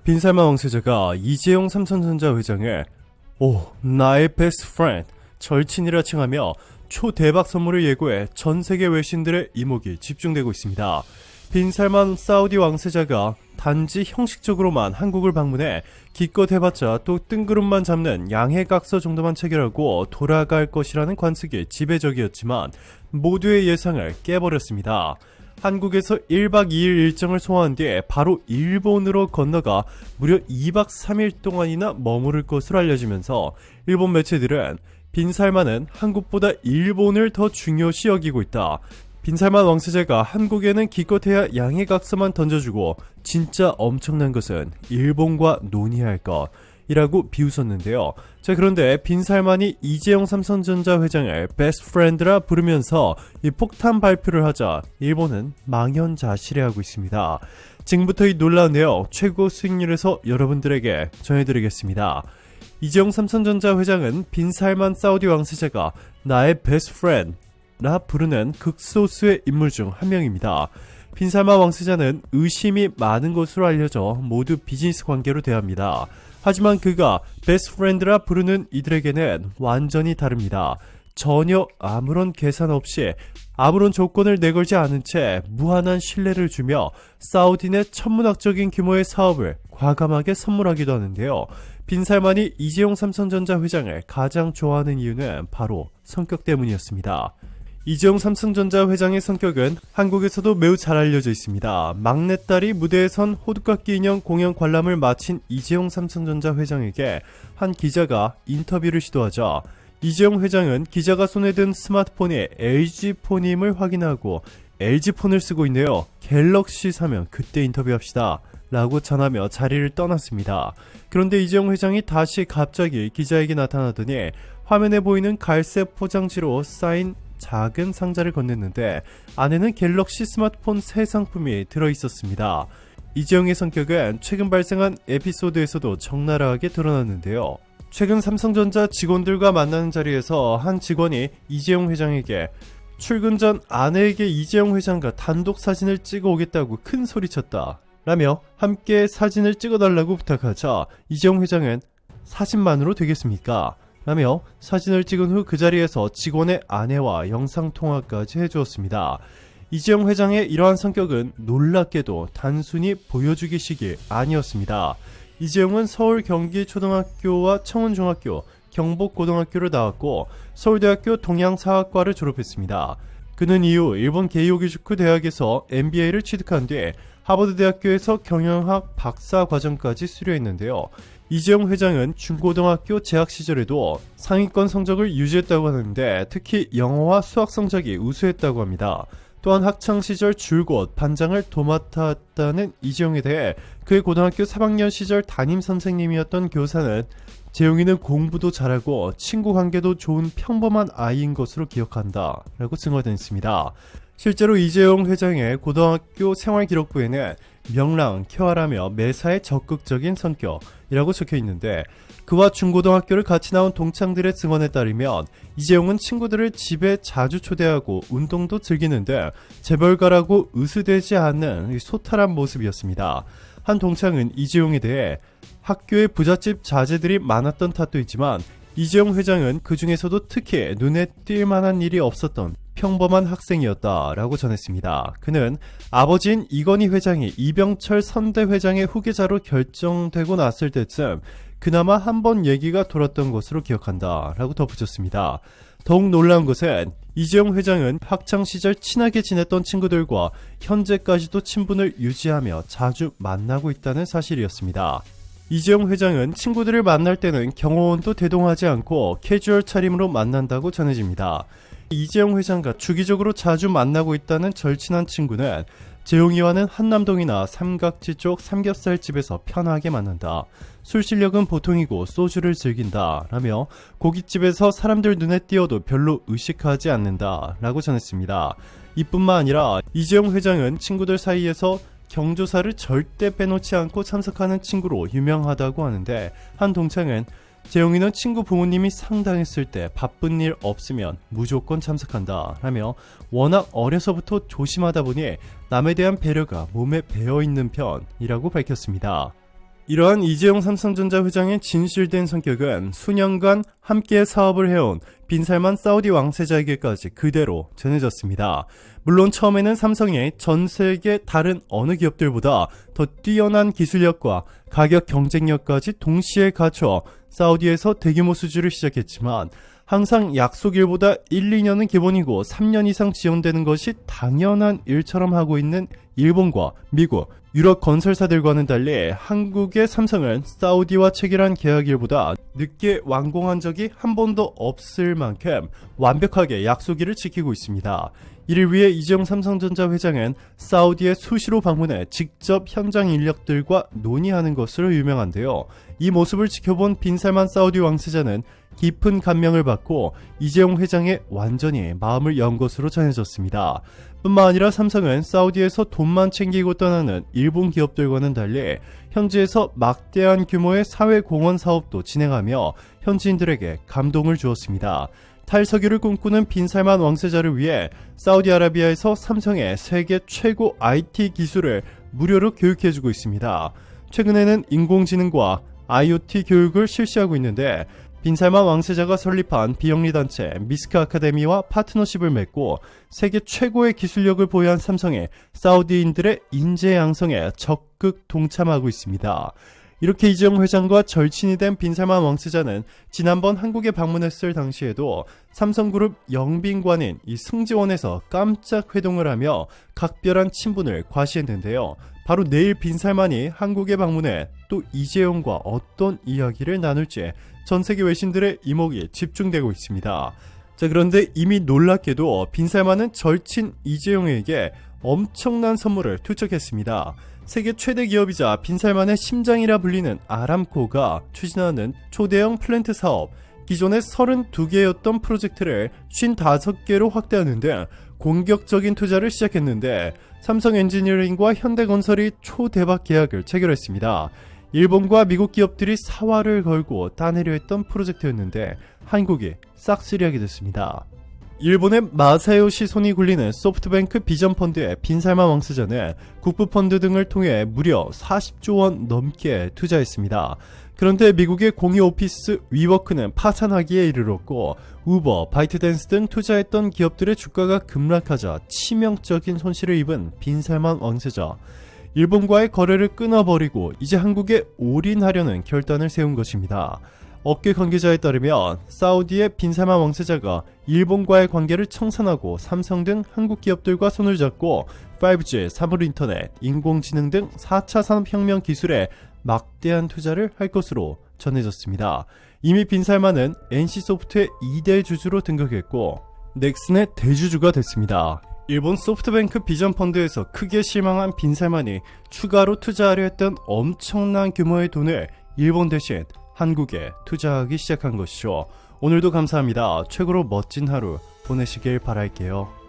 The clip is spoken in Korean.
빈살만 왕세자가 이재용 삼성전자 회장을 나의 베스트 프렌드, 절친이라 칭하며 초대박 선물을 예고해 전세계 외신들의 이목이 집중되고 있습니다. 빈살만 사우디 왕세자가 단지 형식적으로만 한국을 방문해 기껏 해봤자 또 뜬구름만 잡는 양해각서 정도만 체결하고 돌아갈 것이라는 관측이 지배적이었지만 모두의 예상을 깨버렸습니다. 한국에서 1박 2일 일정을 소화한 뒤에 바로 일본으로 건너가 무려 2박 3일 동안이나 머무를 것으로 알려지면서 일본 매체들은 빈살만은 한국보다 일본을 더 중요시 여기고 있다. 빈살만 왕세자가 한국에는 기껏해야 양해각서만 던져주고 진짜 엄청난 것은 일본과 논의할 것이라고 비웃었는데요. 자, 그런데 빈살만이 이재용 삼성전자 회장을 베스트 프렌드라 부르면서 이 폭탄 발표를 하자 일본은 망연자실해하고 있습니다. 지금부터 이 놀라운 내용 최고 수익률에서 여러분들에게 전해드리겠습니다. 이재용 삼성전자 회장은 빈살만 사우디 왕세자가 나의 베스트 프렌드 라 부르는 극소수의 인물 중 한 명입니다. 빈살만 왕세자는 의심이 많은 것으로 알려져 모두 비즈니스 관계로 대합니다. 하지만 그가 베스트 프렌드라 부르는 이들에게는 완전히 다릅니다. 전혀 아무런 계산 없이 아무런 조건을 내걸지 않은 채 무한한 신뢰를 주며 사우디 내 천문학적인 규모의 사업을 과감하게 선물하기도 하는데요. 빈살만이 이재용 삼성전자 회장을 가장 좋아하는 이유는 바로 성격 때문이었습니다. 이재용 삼성전자 회장의 성격은 한국에서도 매우 잘 알려져 있습니다. 막내딸이 무대에 선 호두깎이 인형 공연 관람을 마친 이재용 삼성전자 회장에게 한 기자가 인터뷰를 시도하자 이재용 회장은 기자가 손에 든 스마트폰이 LG폰임을 확인하고 LG폰을 쓰고 있네요. 갤럭시 사면 그때 인터뷰합시다 라고 전하며 자리를 떠났습니다. 그런데 이재용 회장이 다시 갑자기 기자에게 나타나더니 화면에 보이는 갈색 포장지로 쌓인 작은 상자를 건넸는데 안에는 갤럭시 스마트폰 새 상품이 들어있었습니다. 이재용의 성격은 최근 발생한 에피소드에서도 적나라하게 드러났는데요. 최근 삼성전자 직원들과 만나는 자리에서 한 직원이 이재용 회장에게 출근 전 아내에게 이재용 회장과 단독 사진을 찍어 오겠다고 큰 소리쳤다 라며 함께 사진을 찍어달라고 부탁하자 이재용 회장은 사진만으로 되겠습니까? 라며 사진을 찍은 후 그 자리에서 직원의 아내와 영상통화까지 해주었습니다. 이재용 회장의 이러한 성격은 놀랍게도 단순히 보여주기식이 아니었습니다. 이재용은 서울 경기초등학교와 청운중학교, 경복고등학교를 나왔고 서울대학교 동양사학과를 졸업했습니다. 그는 이후 일본 게이오기주쿠 대학에서 MBA를 취득한 뒤 하버드대학교에서 경영학 박사 과정까지 수료했는데요. 이재용 회장은 중고등학교 재학 시절에도 상위권 성적을 유지했다고 하는데 특히 영어와 수학 성적이 우수했다고 합니다. 또한 학창시절 줄곧 반장을 도맡았다는 이재용에 대해 그의 고등학교 3학년 시절 담임선생님이었던 교사는 재용이는 공부도 잘하고 친구 관계도 좋은 평범한 아이인 것으로 기억한다 라고 증언했습니다. 실제로 이재용 회장의 고등학교 생활기록부에는 명랑, 쾌활하며 매사에 적극적인 성격이라고 적혀 있는데 그와 중고등학교를 같이 나온 동창들의 증언에 따르면 이재용은 친구들을 집에 자주 초대하고 운동도 즐기는 등 재벌가라고 으스대지 않는 소탈한 모습이었습니다. 한 동창은 이재용에 대해 학교에 부잣집 자제들이 많았던 탓도 있지만 이재용 회장은 그 중에서도 특히 눈에 띌 만한 일이 없었던 평범한 학생이었다라고 전했습니다. 그는 아버지인 이건희 회장이 이병철 선대 회장의 후계자로 결정되고 났을 때쯤 그나마 한 번 얘기가 돌았던 것으로 기억한다라고 덧붙였습니다. 더욱 놀라운 것은 이재용 회장은 학창시절 친하게 지냈던 친구들과 현재까지도 친분을 유지하며 자주 만나고 있다는 사실이었습니다. 이재용 회장은 친구들을 만날 때는 경호원도 대동하지 않고 캐주얼 차림으로 만난다고 전해집니다. 이재용 회장과 주기적으로 자주 만나고 있다는 절친한 친구는 재용이와는 한남동이나 삼각지 쪽 삼겹살집에서 편하게 만난다. 술 실력은 보통이고 소주를 즐긴다 라며 고깃집에서 사람들 눈에 띄어도 별로 의식하지 않는다 라고 전했습니다. 이뿐만 아니라 이재용 회장은 친구들 사이에서 경조사를 절대 빼놓지 않고 참석하는 친구로 유명하다고 하는데 한 동창은 재용이는 친구 부모님이 상당했을 때 바쁜 일 없으면 무조건 참석한다 라며 워낙 어려서부터 조심하다 보니 남에 대한 배려가 몸에 배어있는 편이라고 밝혔습니다. 이러한 이재용 삼성전자 회장의 진실된 성격은 수년간 함께 사업을 해온 빈살만 사우디 왕세자에게까지 그대로 전해졌습니다. 물론 처음에는 삼성이 전 세계 다른 어느 기업들보다 더 뛰어난 기술력과 가격 경쟁력까지 동시에 갖춰 사우디에서 대규모 수주를 시작했지만 항상 약속일보다 1, 2년은 기본이고 3년 이상 지연되는 것이 당연한 일처럼 하고 있는 일본과 미국, 유럽 건설사들과는 달리 한국의 삼성은 사우디와 체결한 계약일보다 늦게 완공한 적이 한 번도 없을 만큼 완벽하게 약속일을 지키고 있습니다. 이를 위해 이재용 삼성전자 회장은 사우디에 수시로 방문해 직접 현장 인력들과 논의하는 것으로 유명한데요. 이 모습을 지켜본 빈살만 사우디 왕세자는 깊은 감명을 받고 이재용 회장의 완전히 마음을 연 것으로 전해졌습니다. 뿐만 아니라 삼성은 사우디에서 돈만 챙기고 떠나는 일본 기업들과는 달리 현지에서 막대한 규모의 사회공헌 사업도 진행하며 현지인들에게 감동을 주었습니다. 탈석유를 꿈꾸는 빈살만 왕세자를 위해 사우디아라비아에서 삼성의 세계 최고 IT 기술을 무료로 교육해주고 있습니다. 최근에는 인공지능과 IoT 교육을 실시하고 있는데 빈살만 왕세자가 설립한 비영리단체 미스크 아카데미와 파트너십을 맺고 세계 최고의 기술력을 보유한 삼성의 사우디인들의 인재 양성에 적극 동참하고 있습니다. 이렇게 이재용 회장과 절친이 된 빈살만 왕세자는 지난번 한국에 방문했을 당시에도 삼성그룹 영빈관인 이 승지원에서 깜짝 회동을 하며 각별한 친분을 과시했는데요. 바로 내일 빈살만이 한국에 방문해 또 이재용과 어떤 이야기를 나눌지 전 세계 외신들의 이목이 집중되고 있습니다. 자, 그런데 이미 놀랍게도 빈살만은 절친 이재용에게 엄청난 선물을 투척했습니다. 세계 최대 기업이자 빈살만의 심장이라 불리는 아람코가 추진하는 초대형 플랜트 사업, 기존의 32개였던 프로젝트를 55개로 확대하는 등 공격적인 투자를 시작했는데 삼성 엔지니어링과 현대건설이 초대박 계약을 체결했습니다. 일본과 미국 기업들이 사활을 걸고 따내려 했던 프로젝트였는데 한국이 싹쓸이하게 됐습니다. 일본의 마사요시 손이 굴리는 소프트뱅크 비전펀드의 빈살만 왕세자는 국부펀드 등을 통해 무려 40조 원 넘게 투자했습니다. 그런데 미국의 공유 오피스 위워크는 파산하기에 이르렀고 우버, 바이트댄스 등 투자했던 기업들의 주가가 급락하자 치명적인 손실을 입은 빈살만 왕세자. 일본과의 거래를 끊어버리고 이제 한국에 올인하려는 결단을 세운 것입니다. 업계 관계자에 따르면 사우디의 빈살만 왕세자가 일본과의 관계를 청산하고 삼성 등 한국 기업들과 손을 잡고 5G, 사물인터넷, 인공지능 등 4차 산업혁명 기술에 막대한 투자를 할 것으로 전해졌습니다. 이미 빈살만은 NC소프트의 2대 주주로 등극했고 넥슨의 대주주가 됐습니다. 일본 소프트뱅크 비전펀드에서 크게 실망한 빈살만이 추가로 투자하려 했던 엄청난 규모의 돈을 일본 대신 한국에 투자하기 시작한 것이죠. 오늘도 감사합니다. 최고로 멋진 하루 보내시길 바랄게요.